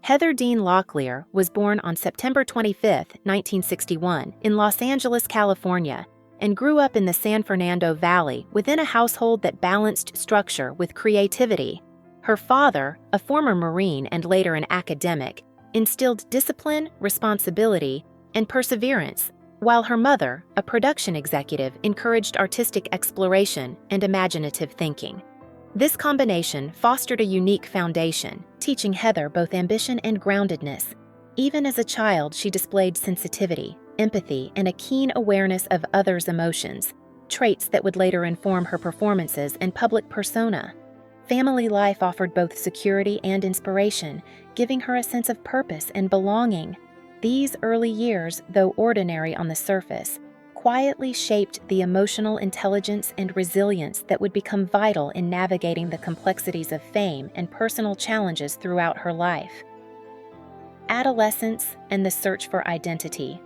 Heather Dean Locklear was born on September 25, 1961, in Los Angeles, California, and grew up in the San Fernando Valley within a household that balanced structure with creativity. Her father, a former Marine and later an academic, instilled discipline, responsibility, and perseverance, while her mother, a production executive, encouraged artistic exploration and imaginative thinking. This combination fostered a unique foundation, teaching Heather both ambition and groundedness. Even as a child, she displayed sensitivity, empathy, and a keen awareness of others' emotions, traits that would later inform her performances and public persona. Family life offered both security and inspiration, giving her a sense of purpose and belonging. These early years, though ordinary on the surface, quietly shaped the emotional intelligence and resilience that would become vital in navigating the complexities of fame and personal challenges throughout her life. Adolescence and the search for identity.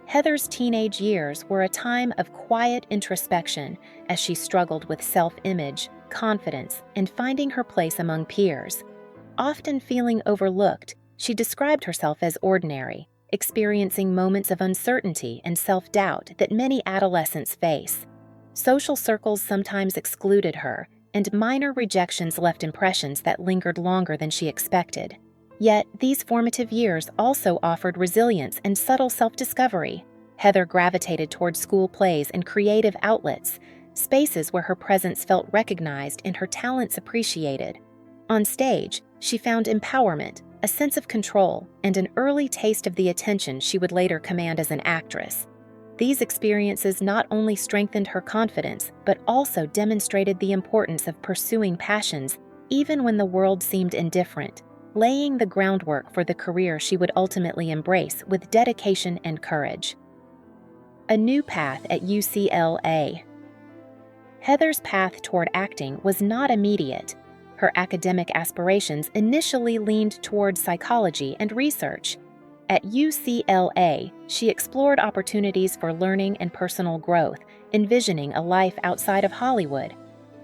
Heather's teenage years were a time of quiet introspection as she struggled with self-image, confidence, and finding her place among peers. Often feeling overlooked, she described herself as ordinary, experiencing moments of uncertainty and self-doubt that many adolescents face. Social circles sometimes excluded her, and minor rejections left impressions that lingered longer than she expected. Yet, these formative years also offered resilience and subtle self-discovery. Heather gravitated toward school plays and creative outlets, spaces where her presence felt recognized and her talents appreciated. On stage, she found empowerment, a sense of control, and an early taste of the attention she would later command as an actress. These experiences not only strengthened her confidence, but also demonstrated the importance of pursuing passions even when the world seemed indifferent, laying the groundwork for the career she would ultimately embrace with dedication and courage. A new path at UCLA. Heather's path toward acting was not immediate. Her academic aspirations initially leaned toward psychology and research. At UCLA, she explored opportunities for learning and personal growth, envisioning a life outside of Hollywood.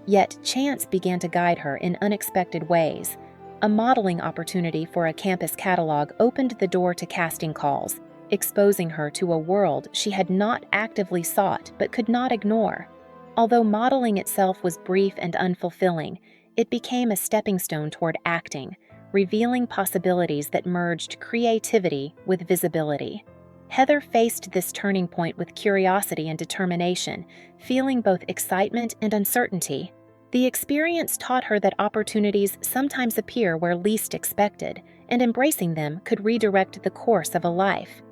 Yet chance began to guide her in unexpected ways. A modeling opportunity for a campus catalog opened the door to casting calls, exposing her to a world she had not actively sought but could not ignore. Although modeling itself was brief and unfulfilling, it became a stepping stone toward acting, revealing possibilities that merged creativity with visibility. Heather faced this turning point with curiosity and determination, feeling both excitement and uncertainty. The experience taught her that opportunities sometimes appear where least expected, and embracing them could redirect the course of a life.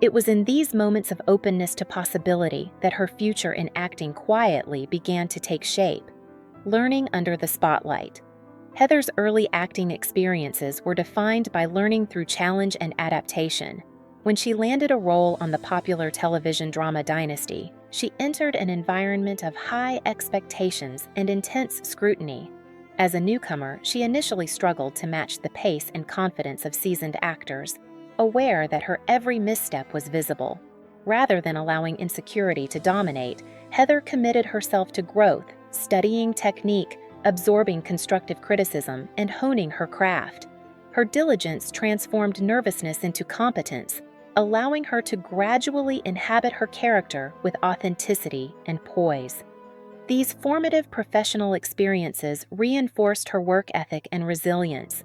It was in these moments of openness to possibility that her future in acting quietly began to take shape. Learning under the spotlight. Heather's early acting experiences were defined by learning through challenge and adaptation. When she landed a role on the popular television drama Dynasty, she entered an environment of high expectations and intense scrutiny. As a newcomer, she initially struggled to match the pace and confidence of seasoned actors, aware that her every misstep was visible. Rather than allowing insecurity to dominate, Heather committed herself to growth, studying technique, absorbing constructive criticism, and honing her craft. Her diligence transformed nervousness into competence, allowing her to gradually inhabit her character with authenticity and poise. These formative professional experiences reinforced her work ethic and resilience.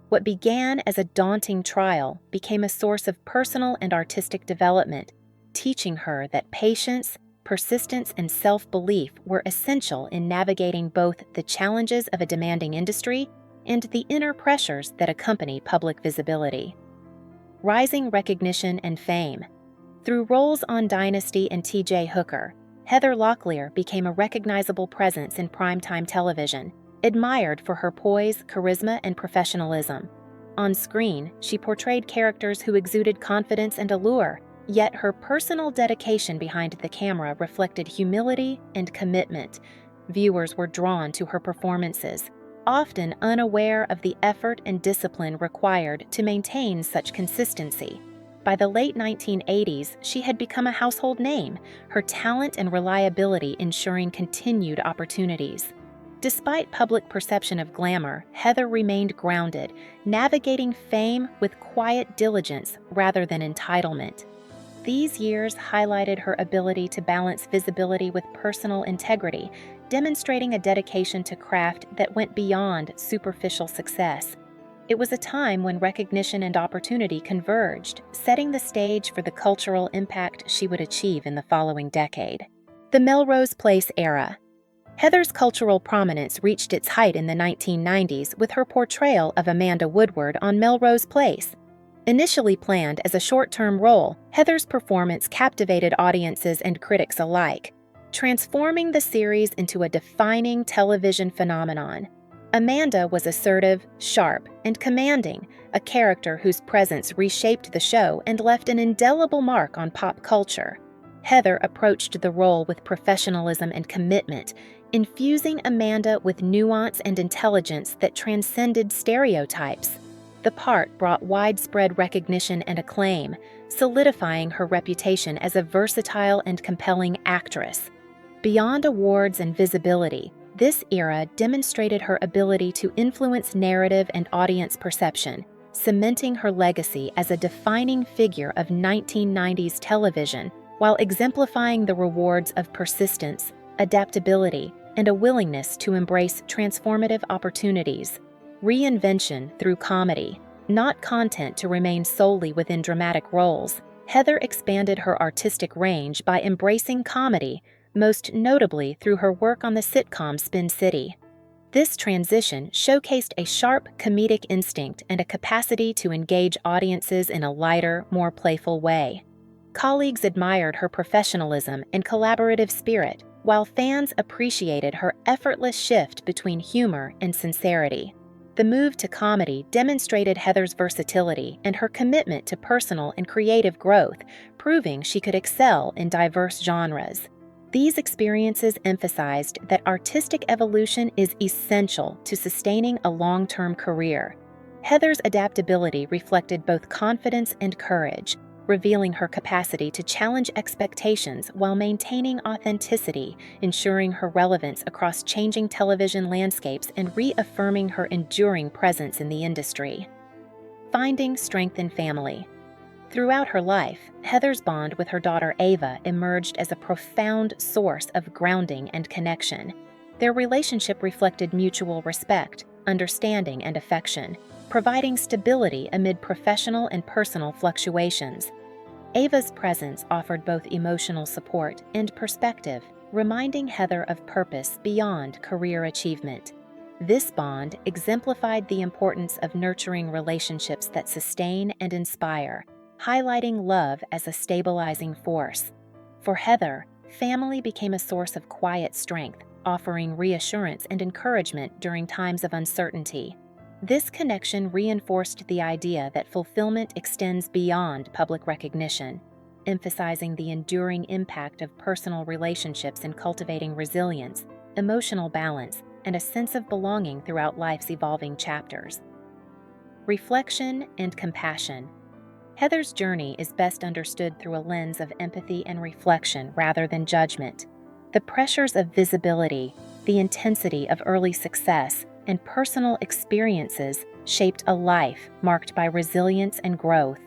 What began as a daunting trial became a source of personal and artistic development, teaching her that patience, persistence, and self-belief were essential in navigating both the challenges of a demanding industry and the inner pressures that accompany public visibility. Rising recognition and fame. Through roles on Dynasty and T.J. Hooker, Heather Locklear became a recognizable presence in primetime television, admired for her poise, charisma, and professionalism. On screen, she portrayed characters who exuded confidence and allure, yet her personal dedication behind the camera reflected humility and commitment. Viewers were drawn to her performances, often unaware of the effort and discipline required to maintain such consistency. By the late 1980s, she had become a household name, her talent and reliability ensuring continued opportunities. Despite public perception of glamour, Heather remained grounded, navigating fame with quiet diligence rather than entitlement. These years highlighted her ability to balance visibility with personal integrity, demonstrating a dedication to craft that went beyond superficial success. It was a time when recognition and opportunity converged, setting the stage for the cultural impact she would achieve in the following decade. The Melrose Place era. Heather's cultural prominence reached its height in the 1990s with her portrayal of Amanda Woodward on Melrose Place. Initially planned as a short-term role, Heather's performance captivated audiences and critics alike, transforming the series into a defining television phenomenon. Amanda was assertive, sharp, and commanding, a character whose presence reshaped the show and left an indelible mark on pop culture. Heather approached the role with professionalism and commitment, infusing Amanda with nuance and intelligence that transcended stereotypes. The part brought widespread recognition and acclaim, solidifying her reputation as a versatile and compelling actress. Beyond awards and visibility, this era demonstrated her ability to influence narrative and audience perception, cementing her legacy as a defining figure of 1990s television while exemplifying the rewards of persistence, adaptability, and a willingness to embrace transformative opportunities. Reinvention through comedy, not content to remain solely within dramatic roles, Heather expanded her artistic range by embracing comedy, most notably through her work on the sitcom Spin City. This transition showcased a sharp comedic instinct and a capacity to engage audiences in a lighter, more playful way. Colleagues admired her professionalism and collaborative spirit, while fans appreciated her effortless shift between humor and sincerity. The move to comedy demonstrated Heather's versatility and her commitment to personal and creative growth, proving she could excel in diverse genres. These experiences emphasized that artistic evolution is essential to sustaining a long-term career. Heather's adaptability reflected both confidence and courage, revealing her capacity to challenge expectations while maintaining authenticity, ensuring her relevance across changing television landscapes and reaffirming her enduring presence in the industry. Finding strength in family. Throughout her life, Heather's bond with her daughter Ava emerged as a profound source of grounding and connection. Their relationship reflected mutual respect, understanding, and affection, providing stability amid professional and personal fluctuations. Ava's presence offered both emotional support and perspective, reminding Heather of purpose beyond career achievement. This bond exemplified the importance of nurturing relationships that sustain and inspire, highlighting love as a stabilizing force. For Heather, family became a source of quiet strength, offering reassurance and encouragement during times of uncertainty. This connection reinforced the idea that fulfillment extends beyond public recognition, emphasizing the enduring impact of personal relationships in cultivating resilience, emotional balance, and a sense of belonging throughout life's evolving chapters. Reflection and compassion. Heather's journey is best understood through a lens of empathy and reflection rather than judgment. The pressures of visibility, the intensity of early success, and personal experiences shaped a life marked by resilience and growth.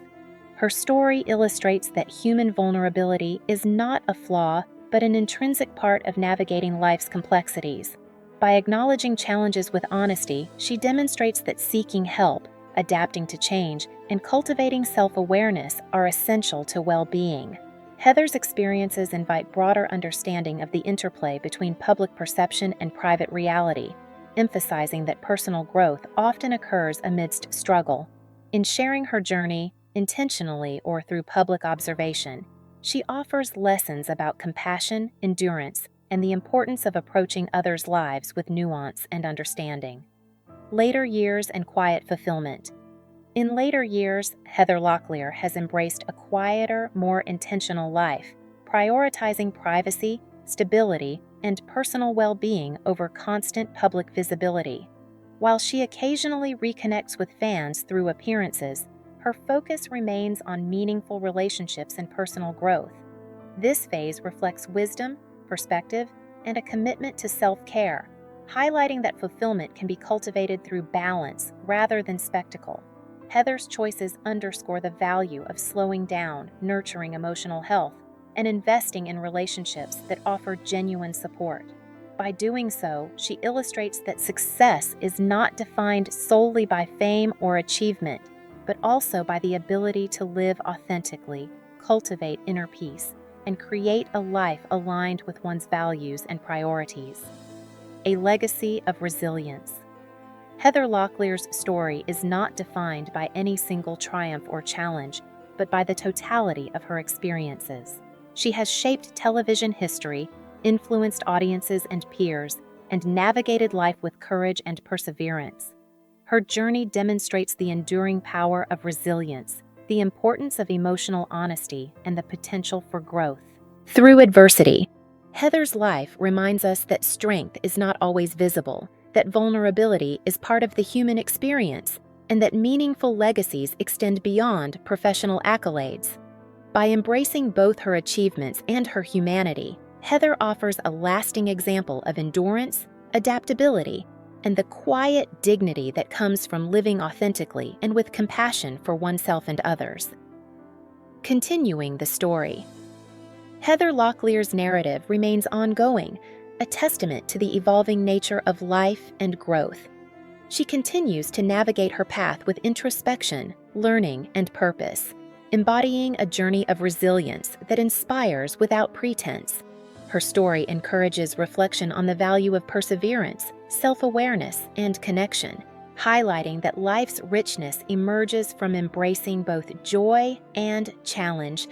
Her story illustrates that human vulnerability is not a flaw, but an intrinsic part of navigating life's complexities. By acknowledging challenges with honesty, she demonstrates that seeking help, adapting to change, and cultivating self-awareness are essential to well-being. Heather's experiences invite broader understanding of the interplay between public perception and private reality, emphasizing that personal growth often occurs amidst struggle. In sharing her journey, intentionally or through public observation, she offers lessons about compassion, endurance, and the importance of approaching others' lives with nuance and understanding. Later years and quiet fulfillment. In later years, Heather Locklear has embraced a quieter, more intentional life, prioritizing privacy, stability, and personal well-being over constant public visibility. While she occasionally reconnects with fans through appearances, her focus remains on meaningful relationships and personal growth. This phase reflects wisdom, perspective, and a commitment to self-care, highlighting that fulfillment can be cultivated through balance rather than spectacle. Heather's choices underscore the value of slowing down, nurturing emotional health, and investing in relationships that offer genuine support. By doing so, she illustrates that success is not defined solely by fame or achievement, but also by the ability to live authentically, cultivate inner peace, and create a life aligned with one's values and priorities. A legacy of resilience. Heather Locklear's story is not defined by any single triumph or challenge, but by the totality of her experiences. She has shaped television history, influenced audiences and peers, and navigated life with courage and perseverance. Her journey demonstrates the enduring power of resilience, the importance of emotional honesty, and the potential for growth. Through adversity, Heather's life reminds us that strength is not always visible, that vulnerability is part of the human experience, and that meaningful legacies extend beyond professional accolades. By embracing both her achievements and her humanity, Heather offers a lasting example of endurance, adaptability, and the quiet dignity that comes from living authentically and with compassion for oneself and others. Continuing the story. Heather Locklear's narrative remains ongoing, a testament to the evolving nature of life and growth. She continues to navigate her path with introspection, learning, and purpose, embodying a journey of resilience that inspires without pretense. Her story encourages reflection on the value of perseverance, self-awareness, and connection, highlighting that life's richness emerges from embracing both joy and challenge.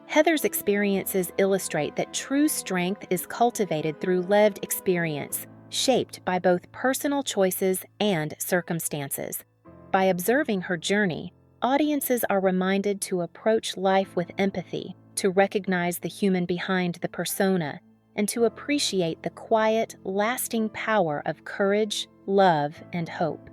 Heather's experiences illustrate that true strength is cultivated through lived experience, shaped by both personal choices and circumstances. By observing her journey, audiences are reminded to approach life with empathy, to recognize the human behind the persona, and to appreciate the quiet, lasting power of courage, love, and hope.